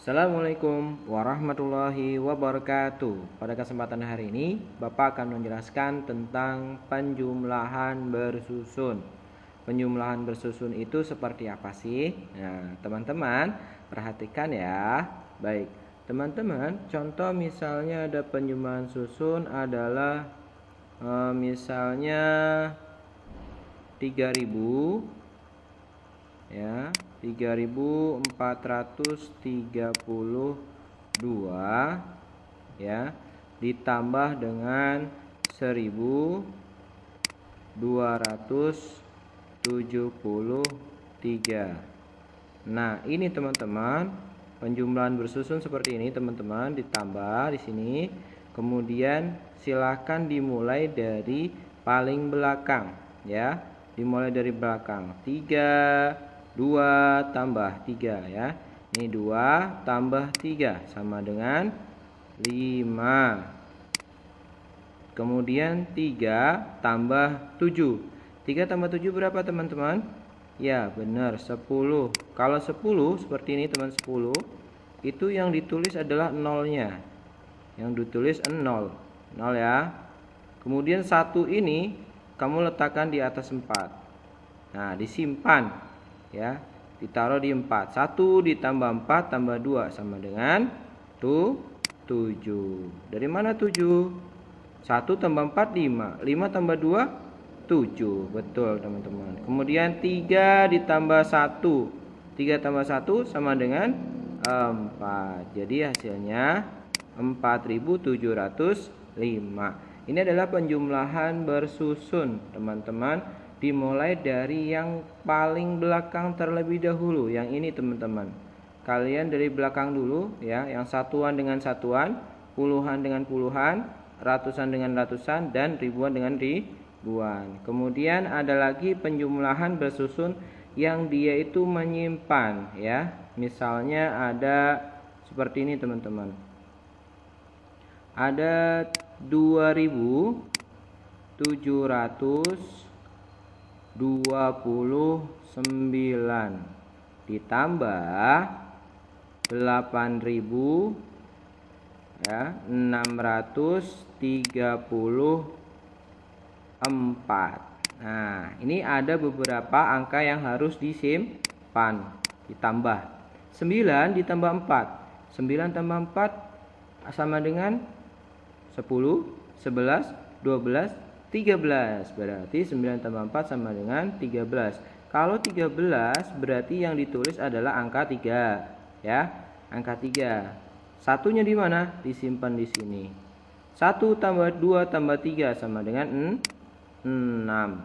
Assalamualaikum warahmatullahi wabarakatuh. Pada kesempatan hari ini, Bapak akan menjelaskan tentang penjumlahan bersusun. Penjumlahan bersusun itu seperti apa sih? Nah, teman-teman, perhatikan ya. Baik, teman-teman, contoh misalnya ada penjumlahan susun adalah misalnya 3000 ya, 3432 ya, ditambah dengan 1273. Nah, ini teman-teman, penjumlahan bersusun seperti ini teman-teman, ditambah di sini. Kemudian silakan dimulai dari paling belakang ya. Dimulai dari belakang. 2 tambah 3 ya. Ini 2 tambah 3 sama dengan 5. Kemudian 3 tambah 7. 3 tambah 7 berapa teman-teman? Ya benar 10. Kalau 10 seperti ini teman, 10 itu yang ditulis adalah nolnya. Yang ditulis 0 ya. Kemudian 1 ini kamu letakkan di atas 4. Nah disimpan ya, ditaruh di 4. 1 ditambah 4 tambah 2 sama dengan 7. Dari mana 7? 1 tambah 4 5. 5 tambah 2 7. Betul teman-teman. Kemudian 3 ditambah 1. 3 tambah 1 sama dengan 4. Jadi hasilnya 4705. Ini adalah penjumlahan bersusun teman-teman. Dimulai dari yang paling belakang terlebih dahulu. Yang ini teman-teman, kalian dari belakang dulu ya. Yang satuan dengan satuan, puluhan dengan puluhan, ratusan dengan ratusan, dan ribuan dengan ribuan. Kemudian ada lagi penjumlahan bersusun yang dia itu menyimpan ya. Misalnya ada seperti ini teman-teman, ada 2729 ditambah 8000 ya, 634. Nah, ini ada beberapa angka yang harus disimpan, ditambah. 9 ditambah 4. 9 tambah 4 sama dengan 10, 11, 12, 13. Berarti 9 tambah 4 sama dengan 13. Kalau 13 berarti yang ditulis adalah angka 3 ya. Angka 3. Satunya di mana? Disimpan di sini. 1 tambah 2 tambah 3 sama dengan 6.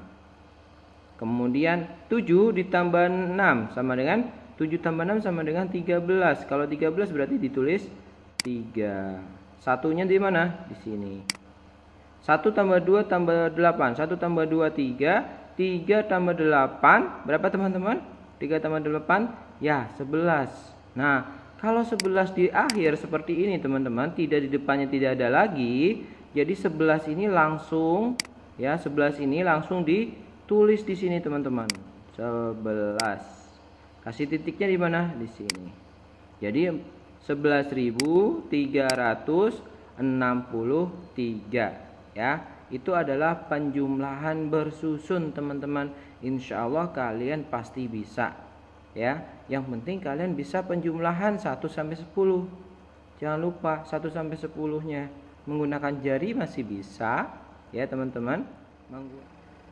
Kemudian 7 ditambah 6 sama dengan 7 tambah 6 sama dengan 13. Kalau 13 berarti ditulis 3. Satunya di mana? Di sini. 1 tambah 2 tambah 8. 1 tambah 2 3. 3 tambah 8 berapa teman-teman? 3 tambah 8 ya 11. Nah, kalau 11 di akhir seperti ini teman-teman, tidak di depannya tidak ada lagi. Jadi 11 ini langsung ya, 11 ini langsung ditulis di sini teman-teman. 11. Kasih titiknya di mana? Di sini. Jadi 11.363 ya. Itu adalah penjumlahan bersusun teman-teman. Insya Allah kalian pasti bisa ya. Yang penting kalian bisa penjumlahan 1 sampai 10. Jangan lupa 1 sampai 10-nya. Menggunakan jari masih bisa ya teman-teman.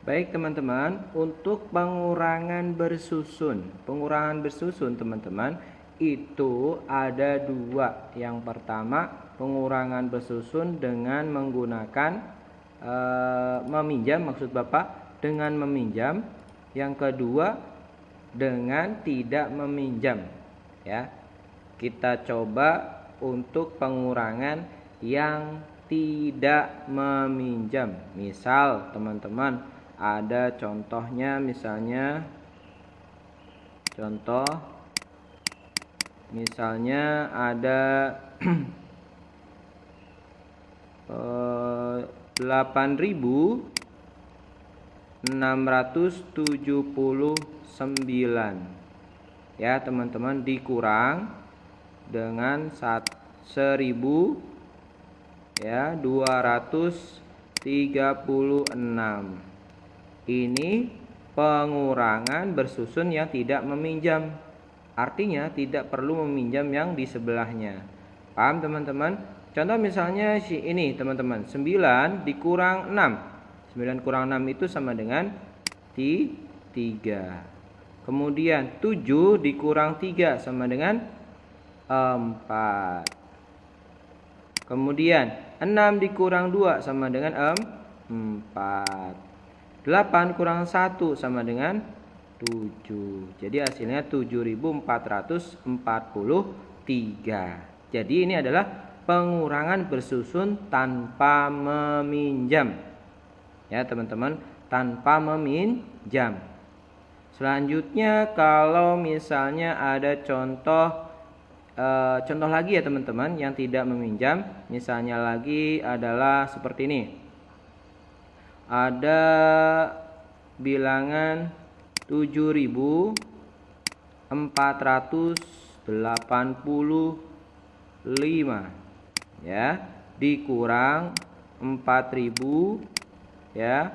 Baik teman-teman, untuk pengurangan bersusun. Pengurangan bersusun teman-teman itu ada 2. Yang pertama, pengurangan bersusun dengan menggunakan meminjam, maksud Bapak dengan meminjam. Yang kedua, dengan tidak meminjam ya. Kita coba untuk pengurangan yang tidak meminjam. Misal teman-teman ada contohnya, misalnya contoh misalnya ada 8.679 ya teman-teman, dikurang dengan 1.000 ya 236. Ini pengurangan bersusun yang tidak meminjam. Artinya tidak perlu meminjam yang di sebelahnya. Paham teman-teman? Contoh misalnya ini teman-teman, 9 dikurang 6. 9 kurang 6 itu sama dengan 3. Kemudian 7 dikurang 3 sama dengan 4. Kemudian 6 dikurang 2 sama dengan 4. 8 kurang 1 sama dengan 7. Jadi hasilnya 7.443. Jadi ini adalah pengurangan bersusun tanpa meminjam. Ya teman-teman, tanpa meminjam. Selanjutnya kalau misalnya ada contoh lagi ya teman-teman yang tidak meminjam. Misalnya lagi adalah seperti ini. Ada bilangan 7.485 ya dikurang 4.000 ya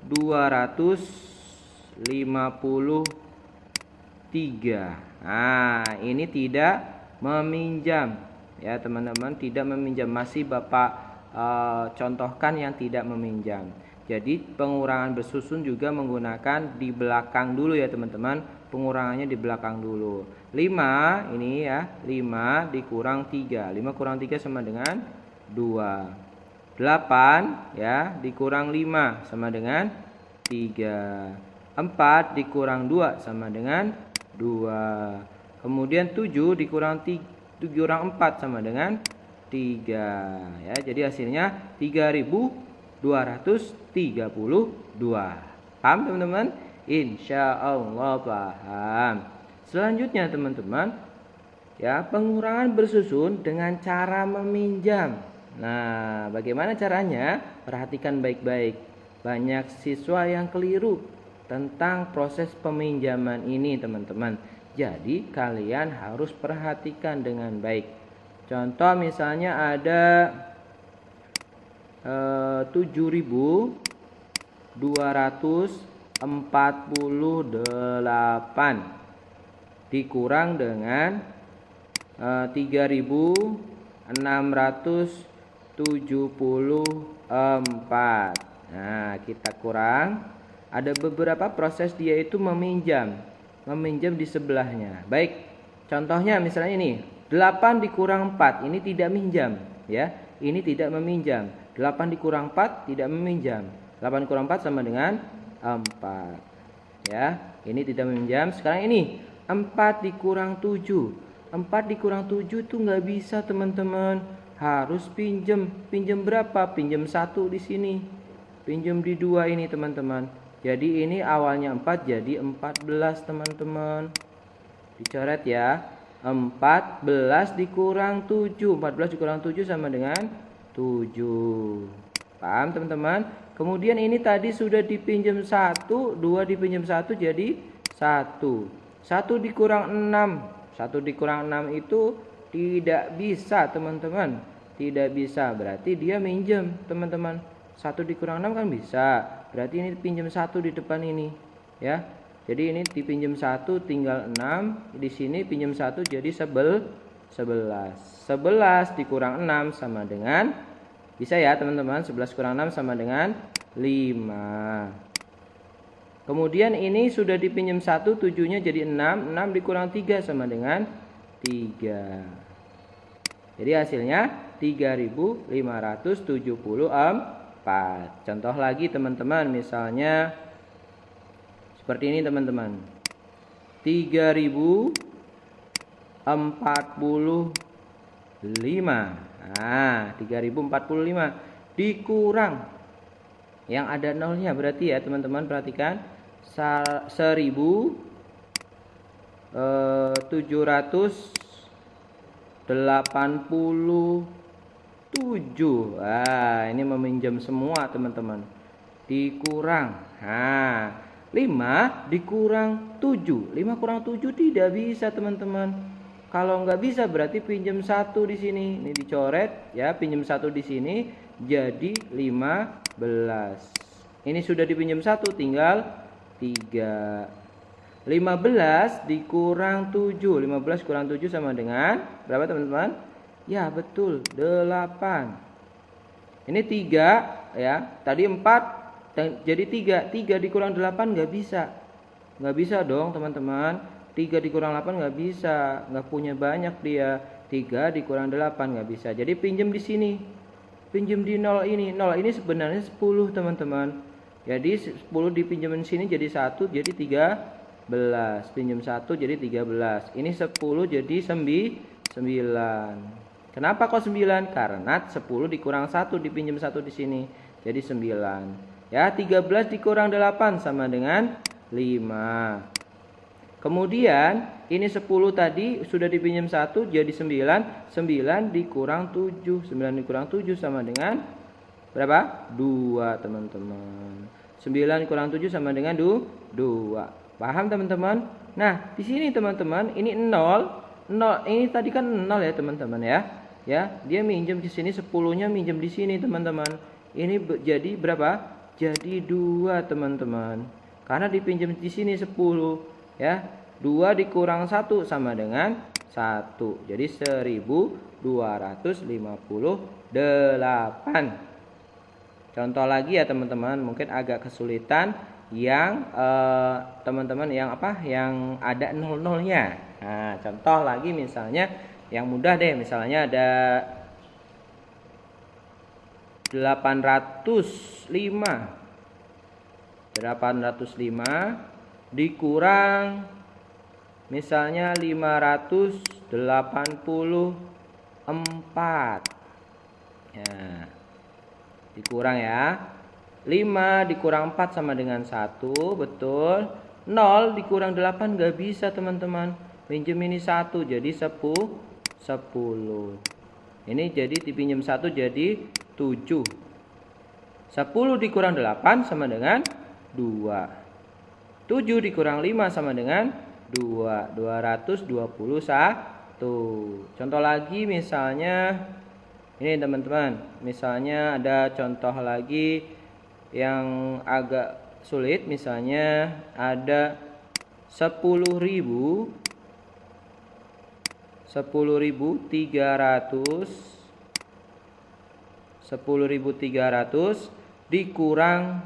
253. Nah, ini tidak meminjam ya teman-teman, tidak meminjam. Masih Bapak contohkan yang tidak meminjam. Jadi pengurangan bersusun juga menggunakan di belakang dulu ya teman-teman. Pengurangannya di belakang dulu. 5 ini ya, 5 dikurang 3. 5 kurang 3 sama dengan 2. 8 ya dikurang 5 sama dengan 3. 4 dikurang 2 sama dengan 2. Kemudian 7 dikurang 4 sama dengan 3 ya. Jadi hasilnya 3.232. Paham teman-teman? Insya Allah paham. Selanjutnya teman-teman ya, pengurangan bersusun dengan cara meminjam. Nah, bagaimana caranya? Perhatikan baik-baik. Banyak siswa yang keliru tentang proses peminjaman ini teman-teman. Jadi kalian harus perhatikan dengan baik. Contoh misalnya ada 7.248 dikurang dengan 3.674. Nah, kita kurang. Ada beberapa proses dia itu meminjam di sebelahnya. Baik, contohnya misalnya ini 8 dikurang 4, ini tidak minjam ya. Ini tidak meminjam. 8 dikurang 4 tidak meminjam. 8 kurang 4 sama dengan 4. Ya, ini tidak meminjam. Sekarang ini 4 dikurang 7. 4 dikurang 7 itu nggak bisa teman-teman. Harus pinjam. Pinjam berapa? Pinjam 1 di sini. Pinjam di 2 ini teman-teman. Jadi ini awalnya 4 jadi 14 teman-teman. Dicoret ya. 14 dikurang 7. 14 dikurang 7 sama dengan 7. Paham teman-teman? Kemudian ini tadi sudah dipinjam 1, 2 dipinjam 1 jadi 1. 1 dikurang 6. 1 dikurang 6 itu tidak bisa teman-teman. Tidak bisa, berarti dia minjem teman-teman. 1 dikurang 6 kan bisa. Berarti ini pinjam 1 di depan ini ya. Jadi ini dipinjam 1 tinggal 6. Di sini pinjam 1 jadi 11. 11 dikurang 6 sama dengan, bisa ya teman-teman, 11 kurang 6 sama dengan 5. Kemudian ini sudah dipinjam 1, 7-nya jadi 6. 6 dikurang 3 sama dengan 3. Jadi hasilnya 3.574. Contoh lagi teman-teman, misalnya seperti ini teman-teman. 3.045. Nah, 3.045 dikurang yang ada nolnya, berarti ya teman-teman perhatikan 1.787. Nah, ini meminjam semua teman-teman. Dikurang. Nah, 5 dikurang 7. 5 kurang 7 tidak bisa teman-teman. Kalau nggak bisa berarti pinjam 1 di sini. Ini dicoret ya, pinjam 1 di sini jadi 15. Ini sudah dipinjam 1, tinggal 3. 15 dikurang 7. 15 kurang 7 sama dengan berapa teman-teman? Ya betul, 8. Ini 3 ya. Tadi 4 jadi 3. 3 dikurang 8 nggak bisa. Nggak bisa dong teman-teman. 3 dikurang 8 nggak bisa. Nggak punya banyak dia. 3 dikurang 8 nggak bisa. Jadi pinjam di sini. Pinjam di 0 ini. 0 ini sebenarnya 10 teman-teman. Jadi 10 dipinjamin sini jadi 1 jadi 13. Pinjam 1 jadi 13. Ini 10 jadi 9. Kenapa kok 9? Karena 10 dikurang 1 dipinjam 1 di sini. Jadi 9. Ya, 13 dikurang 8 sama dengan 5. Kemudian ini 10 tadi sudah dipinjam 1 jadi 9. 9 dikurang 7. 9 dikurang 7 sama dengan berapa? 2 teman-teman. 9 kurang 7 sama dengan 2. Paham teman-teman? Nah, di sini teman-teman, ini 0. Ini tadi kan 0 ya teman-teman ya. Ya, dia minjem di sini 10-nya minjem di sini teman-teman. Ini jadi berapa? Jadi 2 teman-teman. Karena dipinjam di sini 10 ya. 2 dikurang 1 sama dengan 1. Jadi 1258. Contoh lagi ya teman-teman, mungkin agak kesulitan yang teman-teman yang yang ada 00-nya. Nah, contoh lagi misalnya yang mudah deh, misalnya ada 805 dikurang misalnya 584 ya, dikurang ya. 5 dikurang 4 sama dengan 1, betul. 0 dikurang 8 gak bisa teman-teman. Pinjam ini 1 jadi 10. Ini jadi dipinjam 1 jadi 7. 10 dikurang 8 sama dengan 2. 7 dikurang 5 sama dengan 2. 221. Contoh lagi misalnya ini teman-teman. Misalnya ada contoh lagi yang agak sulit. Misalnya ada 10.300 dikurang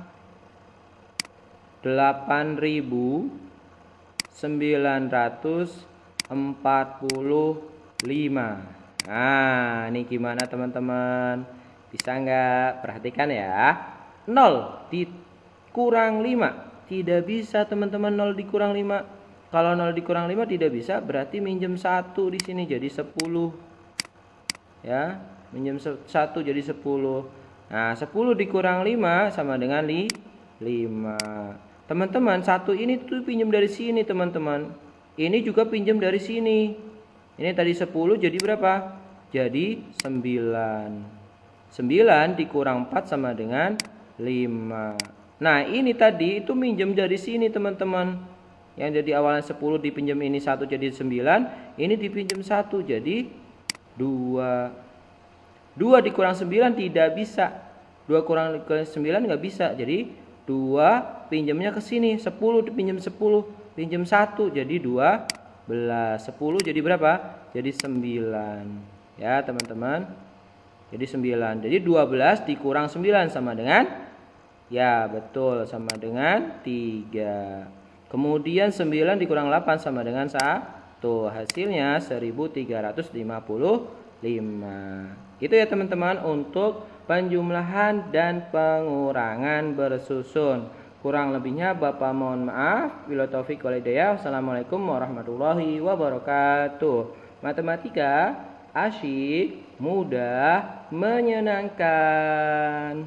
8.945. Nah, ini gimana teman-teman? Bisa nggak? Perhatikan ya. 0 dikurang 5. Tidak bisa teman-teman 0 dikurang 5. Kalau 0 dikurang 5 tidak bisa, berarti minjem 1 di sini jadi 10. Ya, minjem 1 jadi 10. Nah, 10 dikurang 5 sama dengan 5. Teman-teman, 1 ini tuh pinjam dari sini teman-teman. Ini juga pinjam dari sini. Ini tadi 10 jadi berapa? Jadi 9. 9 dikurang 4 sama dengan 5. Nah, ini tadi itu minjem dari sini teman-teman. Yang jadi awalnya 10 dipinjam ini 1 jadi 9. Ini dipinjam 1 jadi 2. 2 dikurang 9 tidak bisa. 2 kurang 9 nggak bisa. Jadi 2 pinjamnya ke sini. 10 dipinjam 10. Pinjam 1 jadi 12. 10 jadi berapa? Jadi 9. Ya teman-teman. Jadi 9. Jadi 12 dikurang 9 sama dengan? Ya betul, sama dengan 3. Kemudian 9 dikurang 8 sama dengan 1. Hasilnya 1355. Itu ya teman-teman untuk penjumlahan dan pengurangan bersusun. Kurang lebihnya Bapak mohon maaf. Bila taufik wal hidayah. Wassalamualaikum warahmatullahi wabarakatuh. Matematika asyik, mudah, menyenangkan.